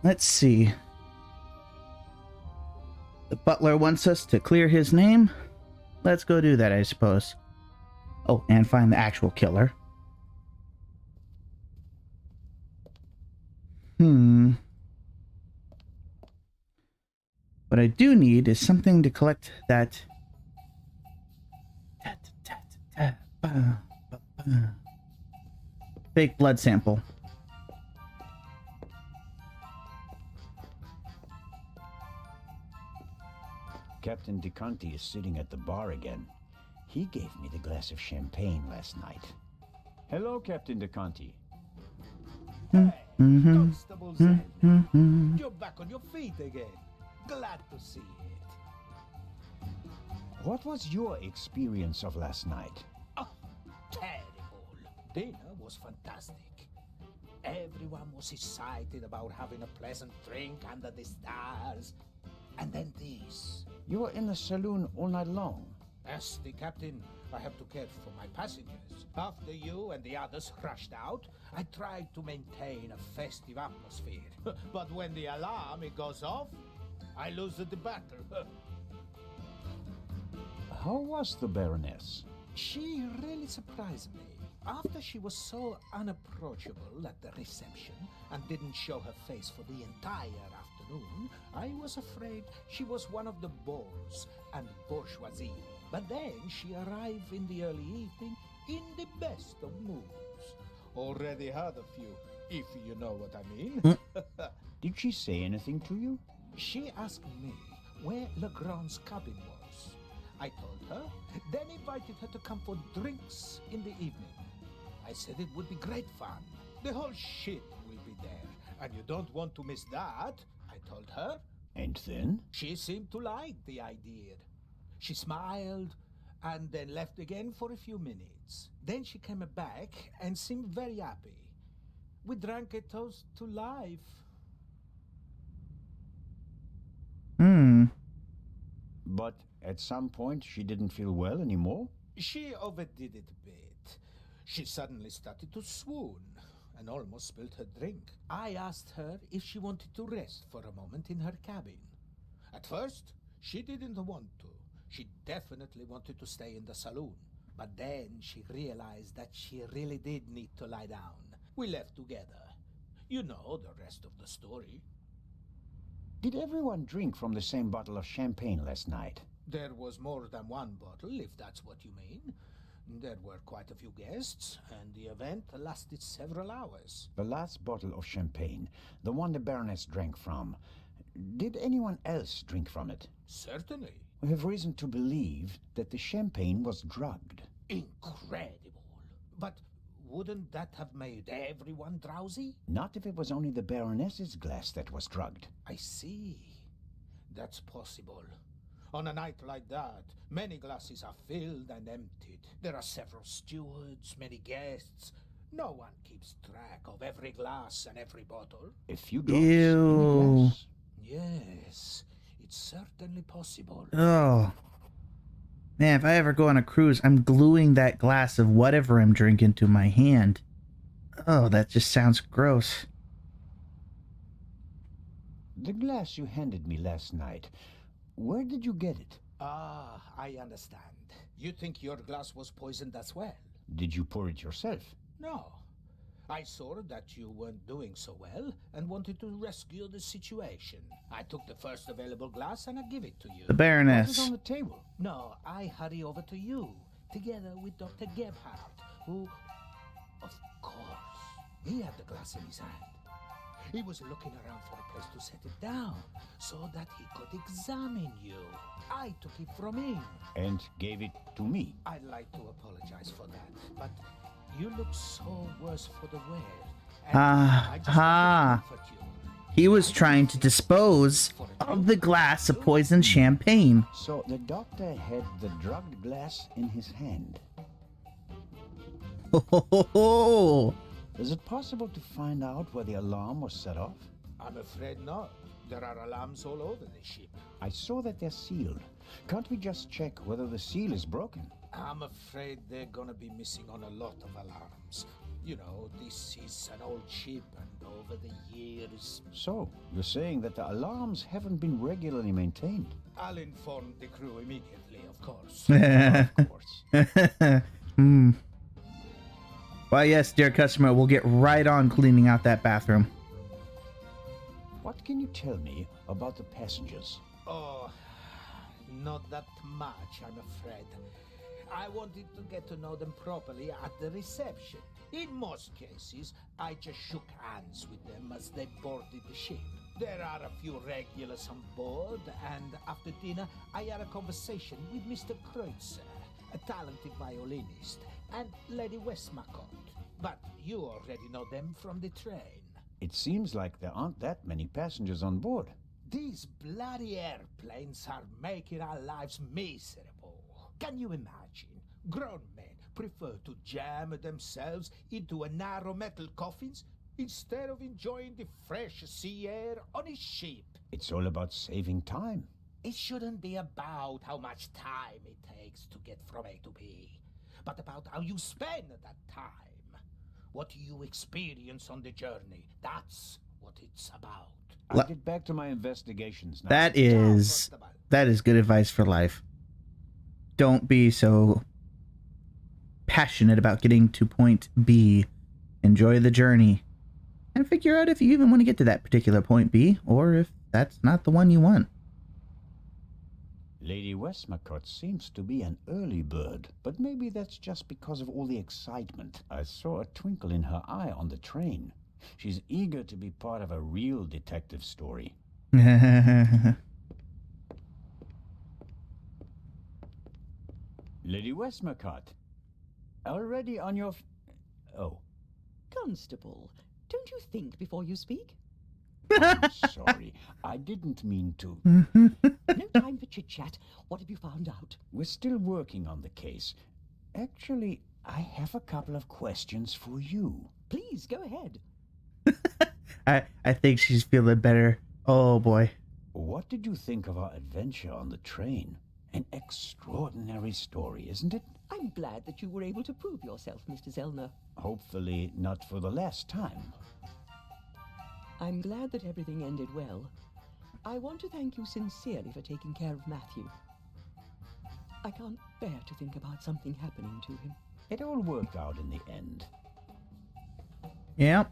Let's see. The butler wants us to clear his name. Let's go do that, I suppose. Oh, and find the actual killer. What I do need is something to collect that fake blood sample. Captain DeConti is sitting at the bar again. He gave me the glass of champagne last night. Hello, Captain DeConti. Hey, Constable Zellner. You're back on your feet again. Glad to see it. What was your experience of last night? Oh, terrible. Dinner was fantastic. Everyone was excited about having a pleasant drink under the stars. And then this. You were in the saloon all night long. As the captain, I have to care for my passengers. After you and the others rushed out, I tried to maintain a festive atmosphere. But when the alarm goes off, I lose the battle. How was the Baroness? She really surprised me. After she was so unapproachable at the reception and didn't show her face for the entire afternoon, I was afraid she was one of the bores and bourgeoisie. But then she arrived in the early evening in the best of moods. Already had a few, if you know what I mean. Did she say anything to you? She asked me where Legrand's cabin was. I told her, then invited her to come for drinks in the evening. I said it would be great fun. The whole shit will be there, and you don't want to miss that, I told her. And then? She seemed to like the idea. She smiled and then left again for a few minutes. Then she came back and seemed very happy. We drank a toast to life. But at some point she didn't feel well anymore? She overdid it a bit. She suddenly started to swoon and almost spilled her drink. I asked her if she wanted to rest for a moment in her cabin. At first, she didn't want to. She definitely wanted to stay in the saloon. But then she realized that she really did need to lie down. We left together. You know the rest of the story. Did everyone drink from the same bottle of champagne last night? There was more than one bottle, if that's what you mean. There were quite a few guests, and the event lasted several hours. The last bottle of champagne, the one the Baroness drank from, did anyone else drink from it? Certainly. We have reason to believe that the champagne was drugged. Incredible. But wouldn't that have made everyone drowsy? Not if it was only the Baroness's glass that was drugged. I see. That's possible. On a night like that, many glasses are filled and emptied. There are several stewards, many guests. No one keeps track of every glass and every bottle. A few drops Ew. in a glass. Yes, it's certainly possible. Oh. Man, if I ever go on a cruise, I'm gluing that glass of whatever I'm drinking to my hand. Oh, that just sounds gross. The glass you handed me last night, where did you get it? Ah, I understand. You think your glass was poisoned as well? Did you pour it yourself? No. I saw that you weren't doing so well and wanted to rescue the situation. I took the first available glass and I give it to you. The It was Baroness. on the table. No, I hurry over to you, together with Dr. Gebhardt, who, of course, he had the glass in his hand. He was looking around for a place to set it down, so that he could examine you. I took it from him. And gave it to me. I'd like to apologize for that, but you look so worse for the wear. And I just want to comfort you. He was trying to dispose of the glass of poisoned champagne. So the doctor had the drugged glass in his hand. Ho, ho, ho, ho. Is it possible to find out where the alarm was set off? I'm afraid not. There are alarms all over the ship. I saw that they're sealed. Can't we just check whether the seal is broken? I'm afraid they're gonna be missing on a lot of alarms. You know, this is an old ship, and over the years... So, you're saying that the alarms haven't been regularly maintained? I'll inform the crew immediately, of course. Of course. Hmm. Well, yes, dear customer, we'll get right on cleaning out that bathroom. What can you tell me about the passengers? Oh, not that much, I'm afraid. I wanted to get to know them properly at the reception. In most cases, I just shook hands with them as they boarded the ship. There are a few regulars on board, and after dinner, I had a conversation with Mr. Kreutzer, a talented violinist, and Lady Westmacott. But you already know them from the train. It seems like there aren't that many passengers on board. These bloody airplanes are making our lives miserable. Can you imagine? Grown men prefer to jam themselves into a narrow metal coffins instead of enjoying the fresh sea air on a ship. It's all about saving time. It shouldn't be about how much time it takes to get from A to B, but about how you spend that time. What you experience on the journey, that's what it's about. I'll get back to my investigations now. That is good advice for life. Don't be so passionate about getting to point B. Enjoy the journey. And figure out if you even want to get to that particular point B, or if that's not the one you want. Lady Westmacott seems to be an early bird, but maybe that's just because of all the excitement. I saw a twinkle in her eye on the train. She's eager to be part of a real detective story. Lady Westmacott, already on your... Oh. Constable, don't you think before you speak? I'm sorry. I didn't mean to. No time for chit-chat. What have you found out? We're still working on the case. Actually, I have a couple of questions for you. Please, go ahead. I think she's feeling better. Oh boy. What did you think of our adventure on the train? An extraordinary story, isn't it? I'm glad that you were able to prove yourself, Mr. Zellner. Hopefully not for the last time. I'm glad that everything ended well. I want to thank you sincerely for taking care of Matthew. I can't bear to think about something happening to him. It all worked out in the end. Yep.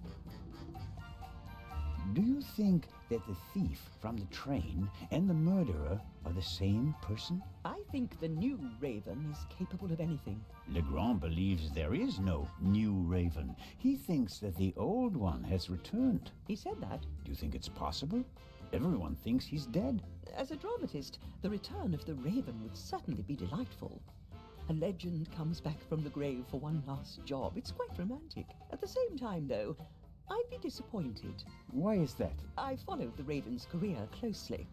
Do you think that the thief from the train and the murderer are the same person? I think the new Raven is capable of anything. Legrand believes there is no new Raven. He thinks that the old one has returned. He said that. Do you think it's possible? Everyone thinks he's dead. As a dramatist, the return of the Raven would certainly be delightful. A legend comes back from the grave for one last job. It's quite romantic. At the same time, though, I'd be disappointed. Why is that? I followed the Raven's career closely.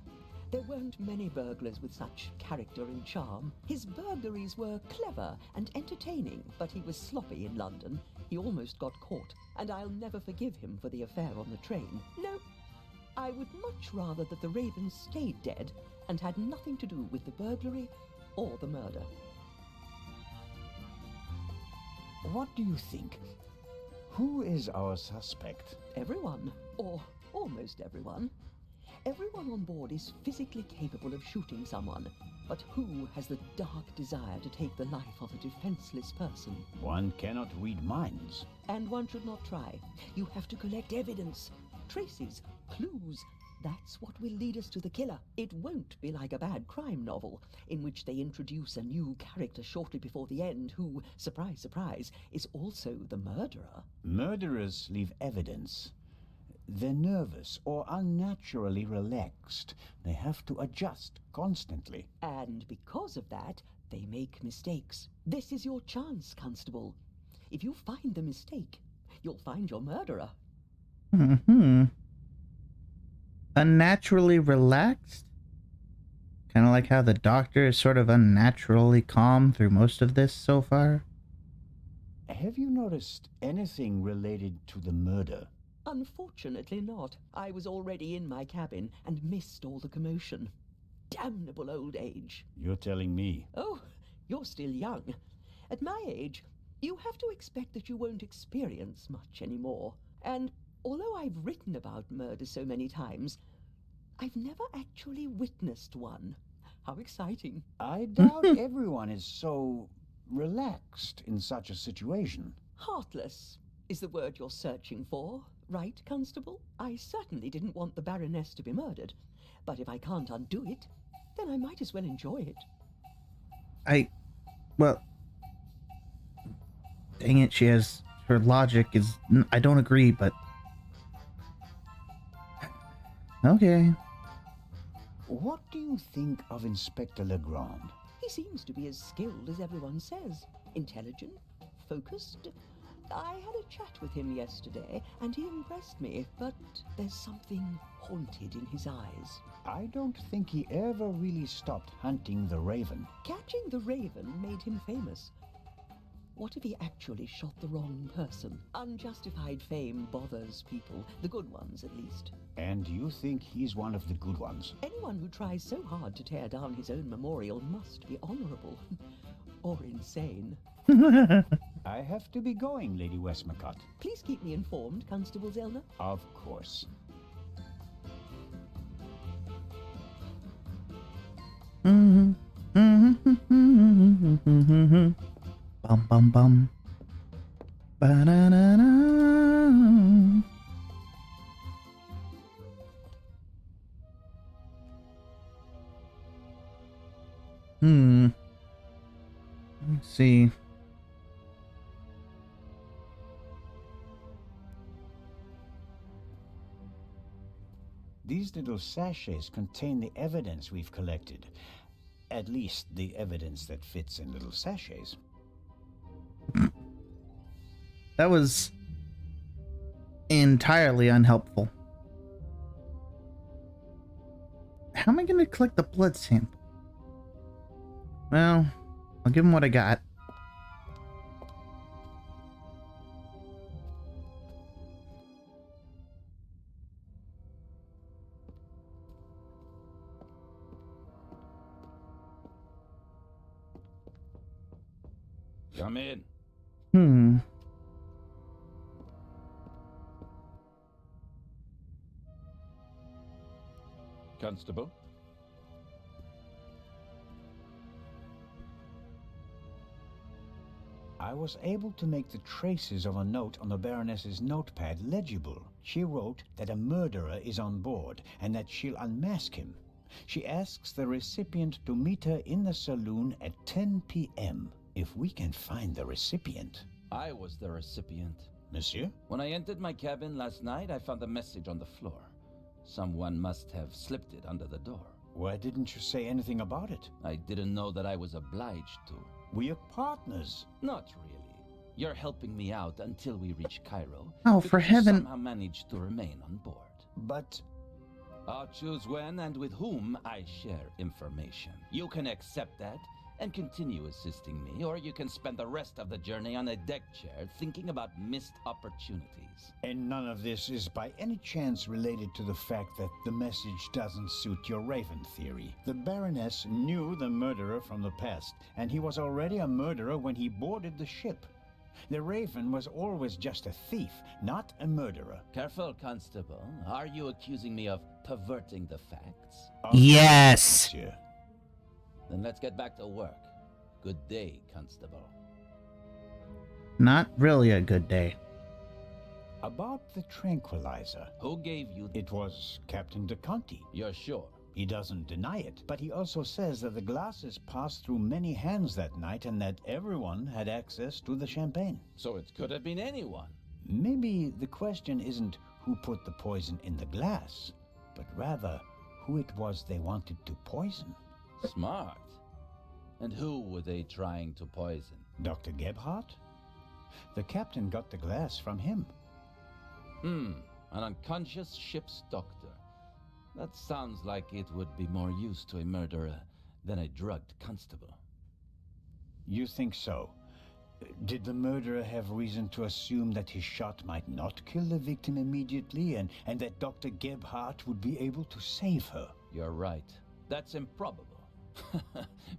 There weren't many burglars with such character and charm. His burglaries were clever and entertaining, but he was sloppy in London. He almost got caught, and I'll never forgive him for the affair on the train. No, I would much rather that the Raven stayed dead and had nothing to do with the burglary or the murder. What do you think? Who is our suspect? Everyone, or almost everyone. Everyone on board is physically capable of shooting someone, but who has the dark desire to take the life of a defenseless person? One cannot read minds. And one should not try. You have to collect evidence, traces, clues. That's what will lead us to the killer. It won't be like a bad crime novel, in which they introduce a new character shortly before the end who, surprise, surprise, is also the murderer. Murderers leave evidence. They're nervous or unnaturally relaxed. They have to adjust constantly. And because of that, they make mistakes. This is your chance, Constable. If you find the mistake, you'll find your murderer. Unnaturally relaxed? Kind of like how the Doctor is sort of unnaturally calm through most of this so far. Have you noticed anything related to the murder? Unfortunately not. I was already in my cabin and missed all the commotion. Damnable old age. You're telling me. Oh, you're still young. At my age, You have to expect that you won't experience much anymore. And although I've written about murder so many times, I've never actually witnessed one. How exciting. I doubt everyone is so relaxed in such a situation. Heartless is the word you're searching for, right, Constable? I certainly didn't want the Baroness to be murdered, but if I can't undo it, then I might as well enjoy it. Well, dang it, her logic is, I don't agree, but okay. What do you think of Inspector Legrand? He seems to be as skilled as everyone says. Intelligent, focused. I had a chat with him yesterday, and he impressed me, but there's something haunted in his eyes. I don't think he ever really stopped hunting the Raven. Catching the Raven made him famous. What if he actually shot the wrong person? Unjustified fame bothers people, the good ones at least. And you think he's one of the good ones? Anyone who tries so hard to tear down his own memorial must be honorable. Or insane. I have to be going, Lady Westmacott. Please keep me informed, Constable Zellner. Of course. Bum bum bum. Ba-na-na-na. Let's see. These little sachets contain the evidence we've collected. At least the evidence that fits in little sachets. That was entirely unhelpful. How am I going to collect the blood sample? Well, I'll give him what I got. Come in. Constable? I was able to make the traces of a note on the Baroness's notepad legible. She wrote that a murderer is on board and that she'll unmask him. She asks the recipient to meet her in the saloon at 10 p.m. If we can find the recipient. I was the recipient. Monsieur? When I entered my cabin last night, I found a message on the floor. Someone must have slipped it under the door. Why didn't you say anything about it? I didn't know that I was obliged to. We're partners. Not really. You're helping me out until we reach Cairo. Oh, for because you heaven. somehow managed to remain on board. But I'll choose when and with whom I share information. You can accept that and continue assisting me, or you can spend the rest of the journey on a deck chair thinking about missed opportunities. And none of this is by any chance related to the fact that the message doesn't suit your Raven theory. The Baroness knew the murderer from the past, and he was already a murderer when he boarded the ship. The Raven was always just a thief, not a murderer. Careful, Constable. Are you accusing me of perverting the facts? Yes. Monsieur. Then let's get back to work. Good day, Constable. Not really a good day. About the tranquilizer. Who gave you It was Captain de Conti. You're sure? He doesn't deny it, but he also says that the glasses passed through many hands that night and that everyone had access to the champagne. So it could have been anyone. Maybe the question isn't who put the poison in the glass, but rather who it was they wanted to poison. Smart. And who were they trying to poison? Dr. Gebhardt? The captain got the glass from him. An unconscious ship's doctor. That sounds like it would be more use to a murderer than a drugged constable. You think so? Did the murderer have reason to assume that his shot might not kill the victim immediately and that Dr. Gebhardt would be able to save her? You're right. That's improbable.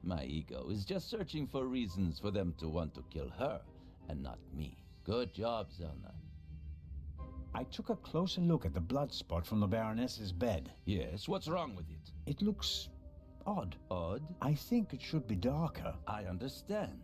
My ego is just searching for reasons for them to want to kill her and not me. Good job, Zellner. I took a closer look at the blood spot from the Baroness's bed. Yes, what's wrong with it? It looks odd. Odd? I think it should be darker. I understand.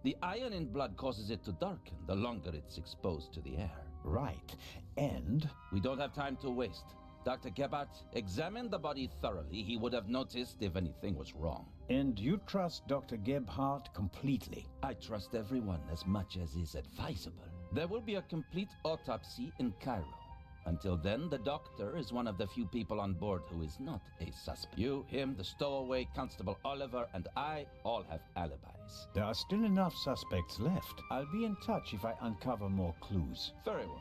The iron in blood causes it to darken the longer it's exposed to the air. Right. And We don't have time to waste. Dr. Gebhardt examined the body thoroughly. He would have noticed if anything was wrong. you trust Dr. Gebhardt completely. I trust everyone as much as is advisable. There will be a complete autopsy in Cairo. Until then, the doctor is one of the few people on board who is not a suspect. You, him, the stowaway, Constable Oliver, and I all have alibis. There are still enough suspects left. I'll be in touch if I uncover more clues. Very well.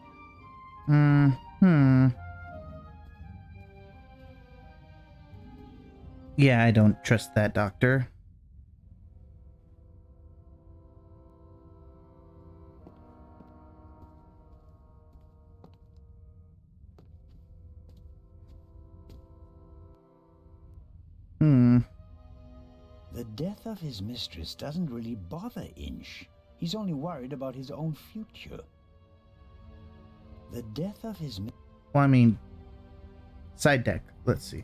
Yeah, I don't trust that doctor. The death of his mistress doesn't really bother Inch. He's only worried about his own future. The death of his Well, I mean, side deck. Let's see.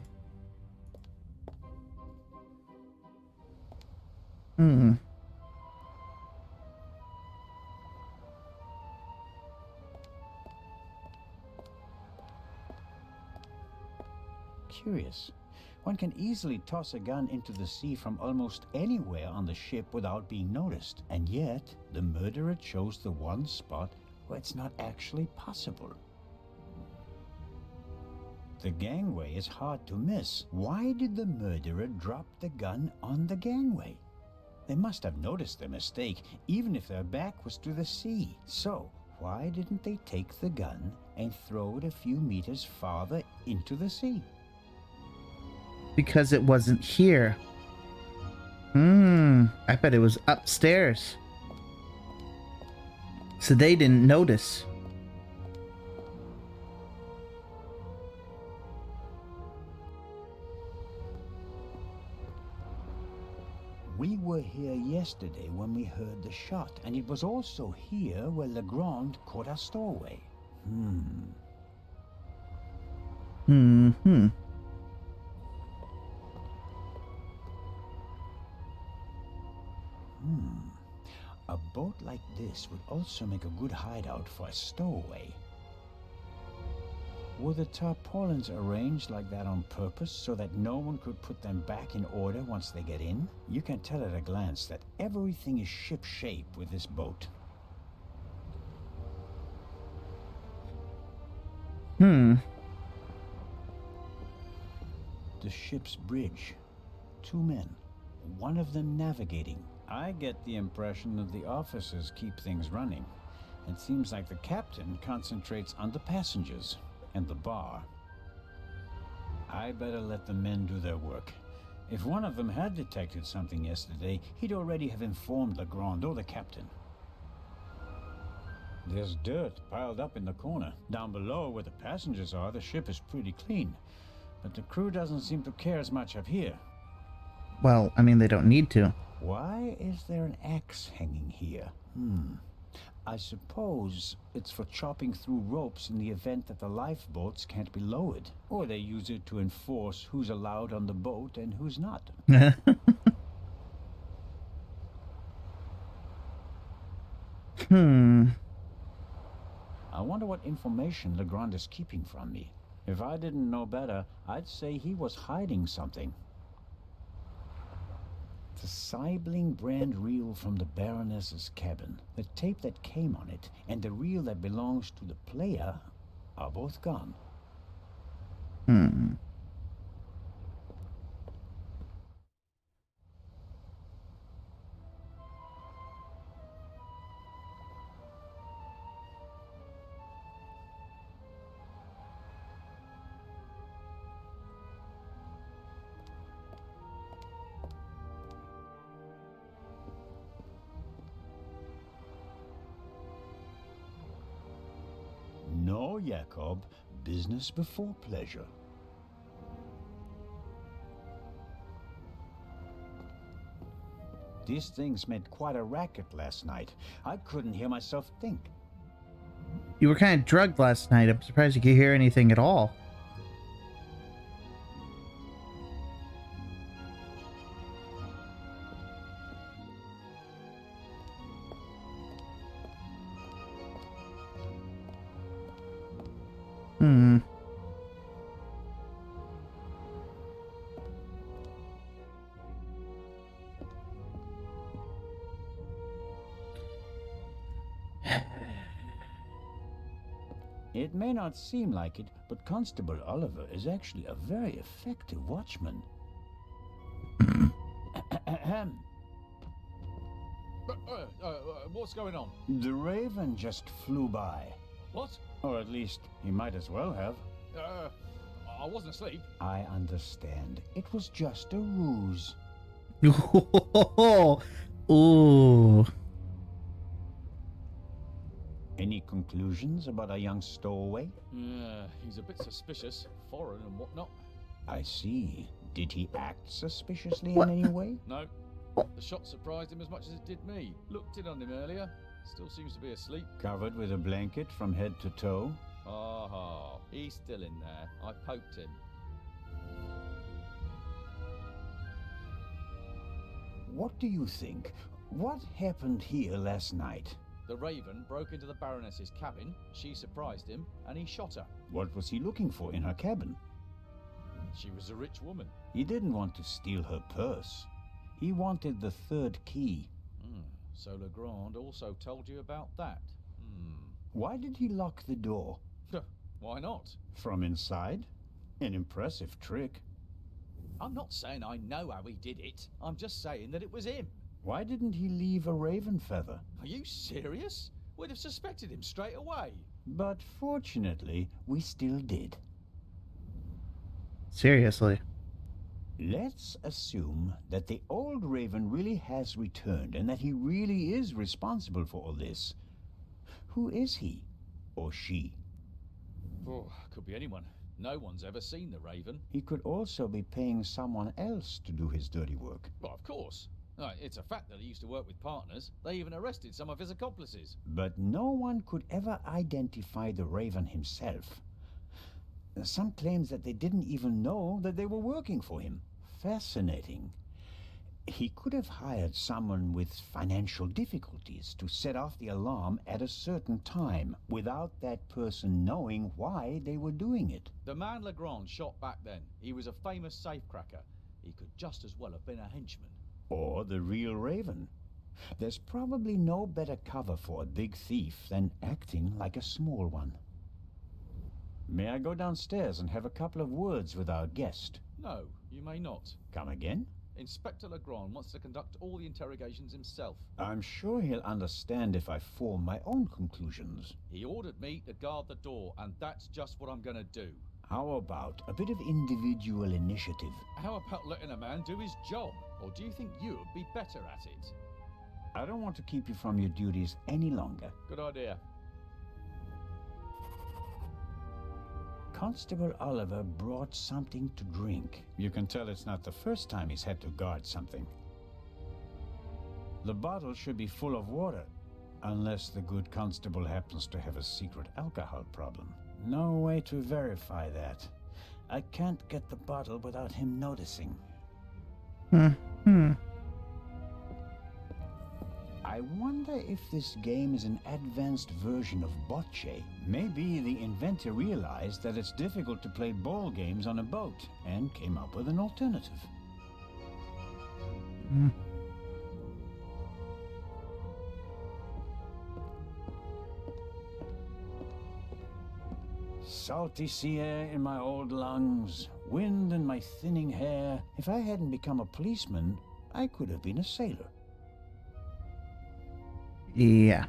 Curious. One can easily toss a gun into the sea from almost anywhere on the ship without being noticed. And yet, the murderer chose the one spot where it's not actually possible. The gangway is hard to miss. Why did the murderer drop the gun on the gangway? They must have noticed their mistake, even if their back was to the sea. So, why didn't they take the gun and throw it a few meters farther into the sea? Because it wasn't here. I bet it was upstairs. So they didn't notice. We were here yesterday when we heard the shot, and it was also here where Legrand caught our stowaway. A boat like this would also make a good hideout for a stowaway. Were the tarpaulins arranged like that on purpose so that no one could put them back in order once they get in? You can tell at a glance that everything is ship-shape with this boat. The ship's bridge. 2 men. One of them navigating. I get the impression that the officers keep things running. It seems like the captain concentrates on the passengers and the bar. I better let the men do their work. If one of them had detected something yesterday, he'd already have informed Legrand or the captain. There's dirt piled up in the corner. Down below where the passengers are, the ship is pretty clean. But the crew doesn't seem to care as much up here. Well, I mean, they don't need to. Why is there an axe hanging here? I suppose it's for chopping through ropes in the event that the lifeboats can't be lowered. Or they use it to enforce who's allowed on the boat and who's not. I wonder what information Legrand is keeping from me. If I didn't know better, I'd say he was hiding something. The Sibling brand reel from the Baroness's cabin, the tape that came on it, and the reel that belongs to the player are both gone. No, Jakob. Business before pleasure. These things made quite a racket last night. I couldn't hear myself think. You were kind of drugged last night. I'm surprised you could hear anything at all. Hmm. It may not seem like it, but Constable Oliver is actually a very effective watchman. What's going on? The Raven just flew by. What? Or at least, he might as well have. I wasn't asleep. I understand. It was just a ruse. Ooh. Any conclusions about our young stowaway? He's a bit suspicious, foreign and whatnot. I see. Did he act suspiciously What? in any way? No. The shot surprised him as much as it did me. Looked in on him earlier. Still seems to be asleep. Covered with a blanket from head to toe? Aha, he's still in there. I poked him. What do you think? What happened here last night? The Raven broke into the Baroness's cabin, she surprised him, and he shot her. What was he looking for in her cabin? She was a rich woman. He didn't want to steal her purse. He wanted the third key. So Legrand also told you about that. Why did he lock the door? Why not? From inside? An impressive trick. I'm not saying I know how he did it. I'm just saying that it was him. Why didn't he leave a raven feather? Are you serious? We'd have suspected him straight away. But fortunately, we still did. Seriously. Let's assume that the old raven really has returned and that he really is responsible for all this. Who is he? Or she? Oh, could be anyone. No one's ever seen the Raven. He could also be paying someone else to do his dirty work. Well, of course. It's a fact that he used to work with partners. They even arrested some of his accomplices. But no one could ever identify the raven himself. Some claims that they didn't even know that they were working for him. Fascinating. He could have hired someone with financial difficulties to set off the alarm at a certain time without that person knowing why they were doing it. The man Legrand shot back then, he was a famous safecracker. He could just as well have been a henchman. Or the real raven. There's probably no better cover for a big thief than acting like a small one. May I go downstairs and have a couple of words with our guest? No, you may not. Come again? Inspector Legrand wants to conduct all the interrogations himself. I'm sure he'll understand if I form my own conclusions. He ordered me to guard the door, and that's just what I'm gonna do. How about a bit of individual initiative? How about letting a man do his job? Or do you think you'd be better at it? I don't want to keep you from your duties any longer. Good idea. Constable Oliver brought something to drink. You can tell it's not the first time he's had to guard something. The bottle should be full of water, unless the good constable happens to have a secret alcohol problem. No way to verify that. I can't get the bottle without him noticing. I wonder if this game is an advanced version of bocce. Maybe the inventor realized that it's difficult to play ball games on a boat and came up with an alternative. Salty sea air in my old lungs, wind in my thinning hair. If I hadn't become a policeman, I could have been a sailor. Yeah.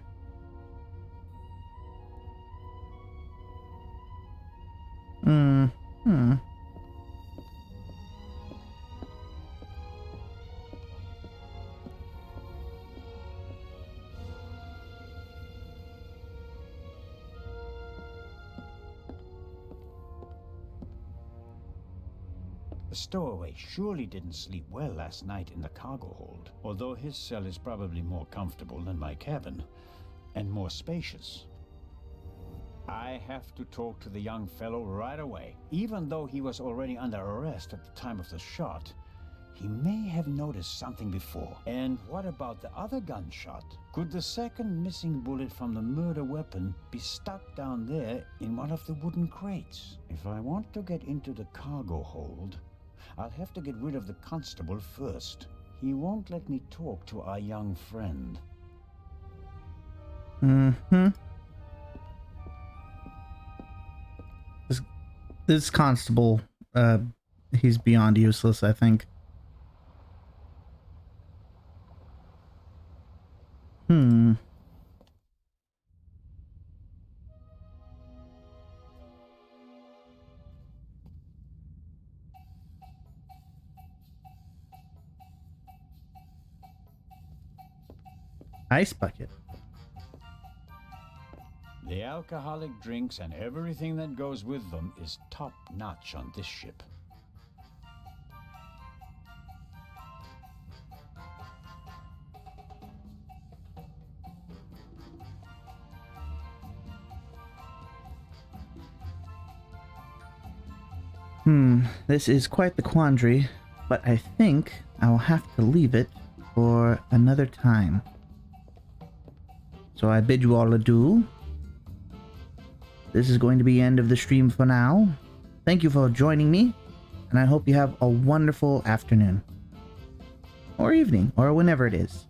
The stowaway surely didn't sleep well last night in the cargo hold, although his cell is probably more comfortable than my cabin, and more spacious. I have to talk to the young fellow right away. Even though he was already under arrest at the time of the shot, he may have noticed something before. And what about the other gunshot? Could the second missing bullet from the murder weapon be stuck down there in one of the wooden crates? If I want to get into the cargo hold, I'll have to get rid of the constable first. He won't let me talk to our young friend. Mm-hmm. This constable, he's beyond useless, I think. Ice bucket. The alcoholic drinks and everything that goes with them is top-notch on this ship. This is quite the quandary, but I think I will have to leave it for another time. So I bid you all adieu. This is going to be the end of the stream for now. Thank you for joining me, and I hope you have a wonderful afternoon. Or evening, or whenever it is.